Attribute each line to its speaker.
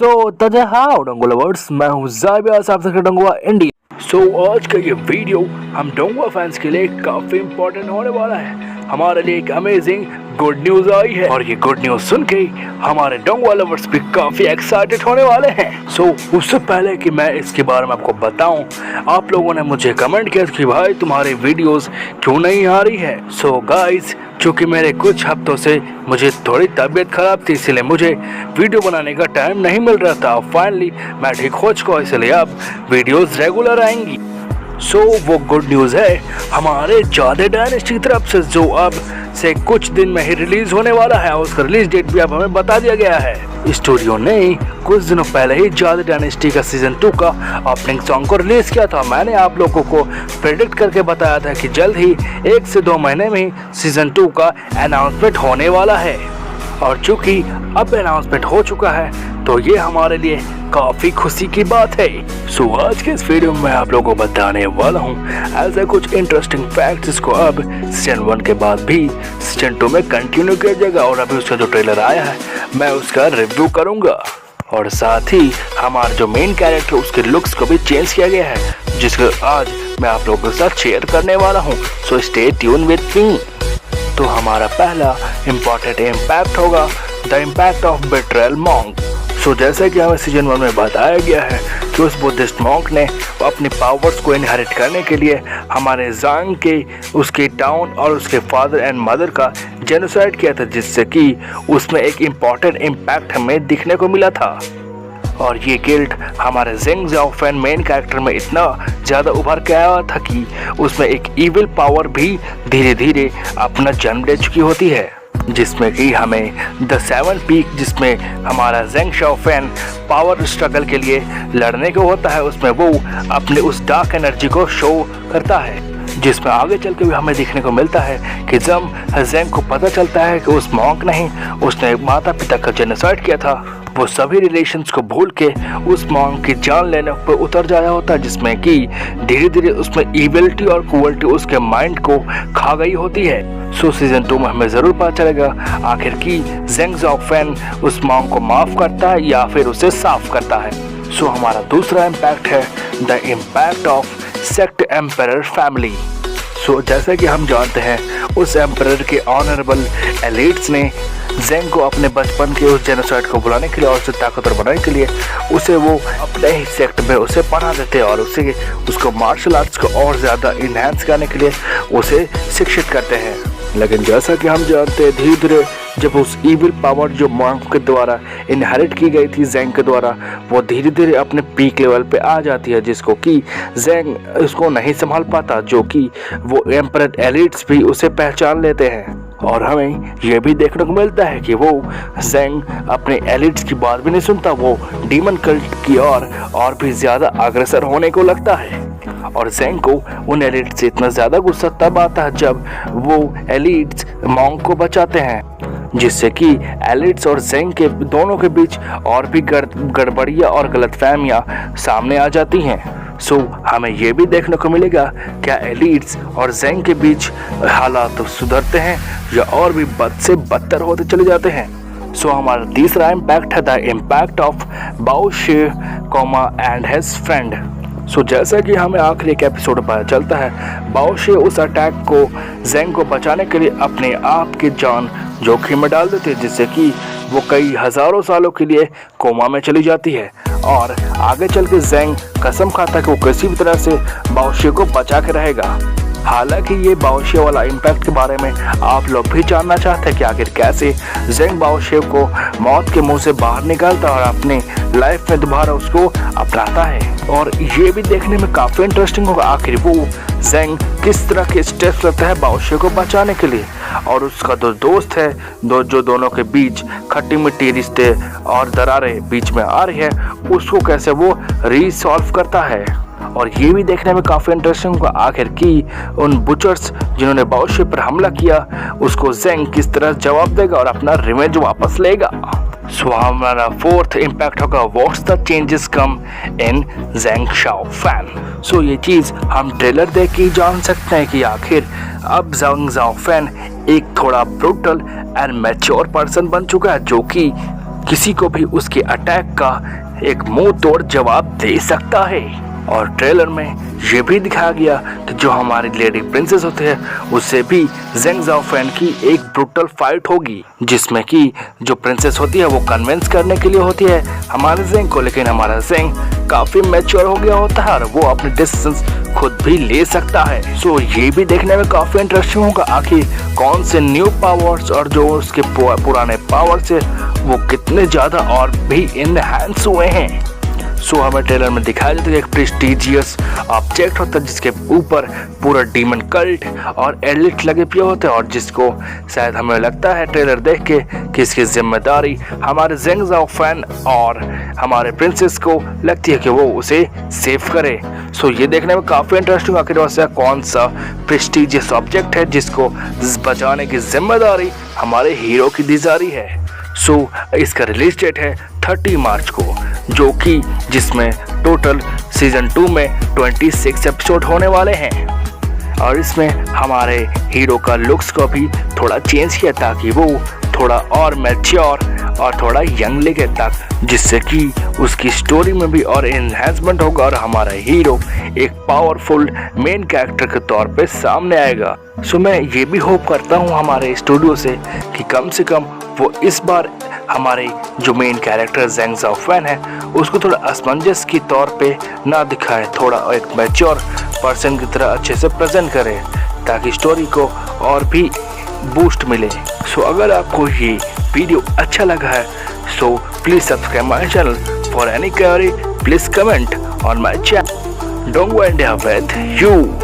Speaker 1: सो ताजा how डोंगो lovers, मैं हूँ जाबियास, आप सबके डोंगुआ इंडिया। आज का ये वीडियो हम डोंगुआ फैंस के लिए काफी इम्पोर्टेंट होने वाला है। हमारे लिए एक अमेजिंग गुड न्यूज आई है और ये गुड न्यूज सुन के हमारे डोंगुआ लवर्स भी काफी एक्साइटेड होने वाले हैं। उससे पहले कि मैं इसके बारे में आपको बताऊं, आप लोगों ने मुझे कमेंट किया कि भाई तुम्हारी वीडियोस क्यों नहीं आ रही है। गाइस, चूँकि मेरे कुछ हफ्तों से मुझे थोड़ी तबीयत खराब थी, इसलिए मुझे वीडियो बनाने का टाइम नहीं मिल रहा था। फाइनली मैं ठीक हो चुका, इसलिए अब वीडियोस रेगुलर आएंगी। वो गुड न्यूज़ है हमारे जादे डायनेस्टी की तरफ से, जो अब से कुछ दिन में ही रिलीज होने वाला है। उसका रिलीज डेट भी अब हमें बता दिया गया है। स्टूडियो ने कुछ दिनों पहले ही जादे डायनेस्टी का सीजन 2 का ओपनिंग सॉन्ग को रिलीज किया था। मैंने आप लोगों को प्रेडिक्ट करके बताया था कि जल्द ही 1 से 2 महीने में ही सीजन 2 का अनाउंसमेंट होने वाला है, और चूंकि अब अनाउंसमेंट हो चुका है तो ये हमारे लिए काफी खुशी की बात है। आज के इस वीडियो में मैं आप लोगों को बताने वाला हूँ ऐसे कुछ इंटरेस्टिंग फैक्ट्स जिसको अब सीजन 1 के बाद भी सीजन 2 में कंटिन्यू किया जाएगा, और अभी उसका जो ट्रेलर आया है मैं उसका रिव्यू करूंगा। और साथ ही हमारा जो मेन कैरेक्टर उसके लुक्स को भी चेंज किया गया है, जिसको आज मैं आप लोगों के साथ शेयर करने वाला हूँ। Stay tune with me. तो हमारा पहला इम्पोर्टेंट इम्पैक्ट होगा द इम्पैक्ट ऑफ बेट्रेयल मॉन्क। जैसे कि हमें सीजन 1 में बताया गया है कि उस बुद्धिस्ट मॉन्क ने अपनी पावर्स को इनहेरिट करने के लिए हमारे ज़ांग के उसके टाउन और उसके फादर एंड मदर का जेनोसाइड किया था, जिससे कि उसमें एक इम्पॉर्टेंट इम्पैक्ट हमें दिखने को मिला था। और ये गिल्ट हमारे ज़ेंग ज़ाओफेन मेन कैरेक्टर में इतना ज़्यादा उभर के आया था कि उसमें एक इविल पावर भी धीरे धीरे अपना जन्म ले चुकी होती है, जिसमें कि हमें द 7 पीक, जिसमें हमारा ज़ेंग ज़ाओफेन पावर स्ट्रगल के लिए लड़ने को होता है, उसमें वो अपने उस डार्क एनर्जी को शो करता है, जिसमें आगे चल के भी हमें देखने को मिलता है कि जब ज़ेंग को पता चलता है कि उस मॉन्क ने उसने माता पिता का जेनोसाइड किया था, वो सभी रिलेशंस को भूल के उस मॉन्क की जान लेने पर उतर जाया होता है, जिसमें कि धीरे धीरे उसमें इविलिटी और क्रूअल्टी उसके माइंड को खा गई होती है। सीजन 2 में हमें ज़रूर पता चलेगा आखिर की ज़ेंग ज़ाओफेन उस मॉन्क को माफ़ करता है या फिर उसे साफ करता है। हमारा दूसरा इम्पैक्ट है the impact of sect emperor family. जैसे कि हम जानते हैं उस एम्परर के ऑनरेबल एलिट्स ने ज़ेंग को अपने बचपन के उस जेनोसाइड को भुलाने के लिए और उसे ताकतवर बनाने के लिए उसे वो अपने ही सेक्ट में उसे पढ़ा देते हैं, और उसको मार्शल आर्ट्स को और ज़्यादा इन्हेंस करने के लिए उसे शिक्षित करते हैं। लेकिन जैसा कि हम जानते हैं, धीरे धीरे जब उस इविल पावर जो मॉन्क के द्वारा इनहेरिट की गई थी ज़ेंग के द्वारा, वो धीरे धीरे अपने पीक लेवल पे आ जाती है, जिसको कि ज़ेंग उसको नहीं संभाल पाता, जो कि वो एम्परर एलिट्स भी उसे पहचान लेते हैं। और हमें यह भी देखने को मिलता है कि वो ज़ेंग अपने एलिट्स की बात भी नहीं सुनता, वो डीमन कल्ट की और भी ज़्यादा अग्रसर होने को लगता है। और ज़ेंग को उन एलिट्स से इतना ज़्यादा गुस्सा तब आता है जब वो एलिट्स मॉन्क को बचाते हैं, जिससे कि एलिट्स और ज़ेंग के दोनों के बीच और भी गड़बड़ियाँ और गलतफहमियाँ सामने आ जाती हैं। हमें ये भी देखने को मिलेगा क्या एलिट्स और ज़ेंग के बीच हालात सुधरते हैं या और भी बद से बदतर होते चले जाते हैं। हमारा तीसरा इम्पैक्ट है द इम्पैक्ट ऑफ बाओ शे एंड हिज फ्रेंड। जैसा कि हमें आखिरी एक एपिसोड में पता चलता है, बाओ शे उस अटैक को ज़ेंग को बचाने के लिए अपने आप की जान जोखिम में डाल देते हैं, जिससे कि वो कई हज़ारों सालों के लिए कोमा में चली जाती है। और आगे चल के ज़ेंग कसम खाता है कि वो किसी भी तरह से बाओ शे को बचा के रहेगा। हालांकि ये बाओ शे वाला इम्पैक्ट के बारे में आप लोग भी जानना चाहते हैं कि आखिर कैसे ज़ेंग बाओ शे को मौत के मुंह से बाहर निकालता है और अपने लाइफ में दोबारा उसको अपनाता है। और ये भी देखने में काफ़ी इंटरेस्टिंग होगा आखिर वो ज़ेंग किस तरह के स्टेप्स लेता है बाओ शे को बचाने के लिए, और उसका जो दोस्त है जो दोनों के बीच खट्टी मिट्टी रिश्ते और दरारें बीच में आ रही है, उसको कैसे वो रीसॉल्व करता है। और ये भी देखने में काफ़ी इंटरेस्टिंग होगा आखिर की उन बुचर्स जिन्होंने बाओ शे पर हमला किया उसको ज़ेंग किस तरह जवाब देगा और अपना रिवेंज वापस लेगा। हमारा फोर्थ इम्पैक्ट होगा what's the changes come in Zheng Zhaofen. ये चीज़ हम ट्रेलर देख के जान सकते हैं कि आखिर अब ज़ेंग ज़ाओफेन एक थोड़ा ब्रूटल एंड मैच्योर पर्सन बन चुका है, जो कि किसी को भी उसके अटैक का एक मुंह तोड़ जवाब दे सकता है। और ट्रेलर में ये भी दिखाया गया कि जो हमारी लेडी प्रिंसेस होते हैं उससे भी जेंग ज़ाओफेन की एक ब्रूटल फाइट होगी, जिसमें कि जो प्रिंसेस होती है वो कन्विंस करने के लिए होती है हमारे जेंग को, लेकिन हमारा जेंग काफ़ी मैच्योर हो गया होता है और वो अपने डिसीजंस खुद भी ले सकता है। सो ये भी देखने में काफ़ी इंटरेस्टिंग होगा आखिर कौन से न्यू पावर्स और जो उसके पुराने पावर्स है वो कितने ज़्यादा और भी इनहैंस हुए हैं। सो हमें ट्रेलर में दिखाया जाता है एक प्रेस्टिजियस ऑब्जेक्ट होता है जिसके ऊपर पूरा डीमन कल्ट और एलिट लगे पिए होते हैं और जिसको शायद हमें लगता है ट्रेलर देख के कि इसकी जिम्मेदारी हमारे जेंग ज़ाओफेन और हमारे प्रिंसेस को लगती है कि वो उसे सेव करे। सो ये देखने में काफ़ी इंटरेस्टिंग आखिर वैसे कौन सा प्रेस्टिजियस ऑब्जेक्ट है जिसको बचाने की जिम्मेदारी हमारे हीरो की दी जा रही है। सो इसका रिलीज डेट है 30 मार्च को, जो कि जिसमें टोटल सीजन 2 में 26 एपिसोड होने वाले हैं और इसमें हमारे हीरो का लुक्स को भी थोड़ा चेंज किया ताकि वो थोड़ा और मैच्योर और थोड़ा यंग लगे, जिससे कि उसकी स्टोरी में भी और एनहांसमेंट होगा और हमारा हीरो एक पावरफुल मेन कैरेक्टर के तौर पे सामने आएगा। सो मैं ये भी होप करता हूँ हमारे स्टूडियो से कि कम से कम वो इस बार हमारे जो मेन कैरेक्टर जेंग ज़ाओफेन है उसको थोड़ा असमंजस की तौर पे ना दिखाए, थोड़ा एक मैच्योर पर्सन की तरह अच्छे से प्रेजेंट करे ताकि स्टोरी को और भी बूस्ट मिले। सो अगर आपको ये वीडियो अच्छा लगा है so please subscribe my channel for any query, please comment on my channel. Don't go India with you.